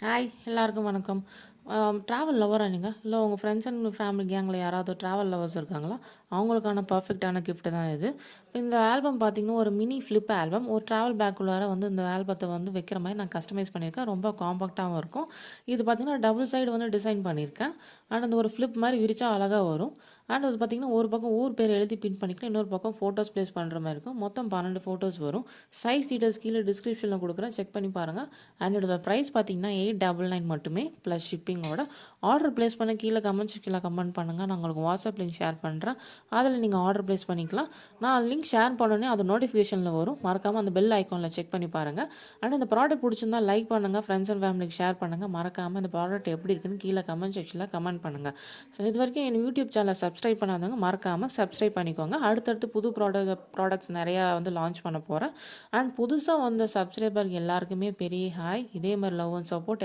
Hi எல்லாருக்கும் வணக்கம். Travel லவ்வரா நீங்கள்? இல்லை உங்கள் ஃப்ரெண்ட்ஸ் அண்ட் ஃபேமிலி கேங்கில் யாராவது ட்ராவல் லவர்ஸ் இருக்காங்களா? அவங்களுக்கான பர்ஃபெக்டான கிஃப்ட் தான் இது. இப்போ இந்த ஆல்பம் பார்த்தீங்கன்னா ஒரு மினி ஃப்ளிப் ஆல்பம். ஒரு ட்ராவல் பேக்குள்ளார வந்து இந்த ஆல்பத்தை வந்து வைக்கிற மாதிரி நான் கஸ்டமைஸ் பண்ணியிருக்கேன். ரொம்ப காம்பாக்டாகவும் இருக்கும். இது பார்த்தீங்கன்னா டபுள் சைடு வந்து டிசைன் பண்ணியிருக்கேன். அண்ட் அந்த ஒரு ஃப்ளிப் மாதிரி விரிச்சா அழகாக வரும். அண்ட் அது பார்த்தீங்கன்னா ஒரு பக்கம் ஊர் பேர் எழுதி பின் பண்ணிக்கலாம், இன்னொரு பக்கம் ஃபோட்டோஸ் ப்ளேஸ் பண்ணுற மாதிரி இருக்கும். மொத்தம் 12 ஃபோட்டோஸ் வரும். சைஸ் டீட்டெயில்ஸ் கீழே டிஸ்கிரிப்ஷனில் கொடுக்குறேன், செக் பண்ணி பாருங்கள். அண்ட் இதோட ப்ரைஸ் பார்த்தீங்கன்னா 899 மட்டுமே ப்ளஸ் ஷிப்பிங்கோட. ஆர்டர் ப்ளேஸ் பண்ண கீழே கமெண்ட் செக்ஷனில் கமெண்ட் பண்ணுங்கள், நான் உங்களுக்கு வாட்ஸ்அப் லிங்க் ஷேர் பண்ணுறேன். அதில் நீங்கள் ஆர்டர் ப்ளேஸ் பண்ணிக்கலாம். நான் லிங்க் ஷேர் பண்ணோன்னே அது நோட்டிஃபிகேஷனில் வரும். மறக்காமல் அந்த பெல் ஐக்கானில் செக் பண்ணி பாருங்கள். அண்ட் இந்த ப்ராடக்ட் பிடிச்சிருந்தா லைக் பண்ணுங்கள், ஃப்ரெண்ட்ஸ் அண்ட் ஃபேமிலிக்கு ஷேர் பண்ணுங்கள். மறக்காமல் இந்த ப்ராடக்ட் எப்படி இருக்குன்னு கீழே கமெண்ட் செக்ஷனில் கமெண்ட் பண்ணுங்கள். ஸோ இது வரைக்கும் என் யூடியூப் சேனலை சப்ஸ்கிரைப் பண்ணாதவங்க மறக்காமல் சப்ஸ்கிரைப் பண்ணிக்கோங்க. அடுத்தடுத்து புது ப்ராடக்ட்ஸ் நிறையா வந்து லான்ச் பண்ண போகிறேன். அண்ட் புதுசாக வந்த சப்ஸ்கிரைபர் எல்லாருக்குமே பெரிய ஹாய். இதே மாதிரி லவ் அண்ட் சப்போர்ட்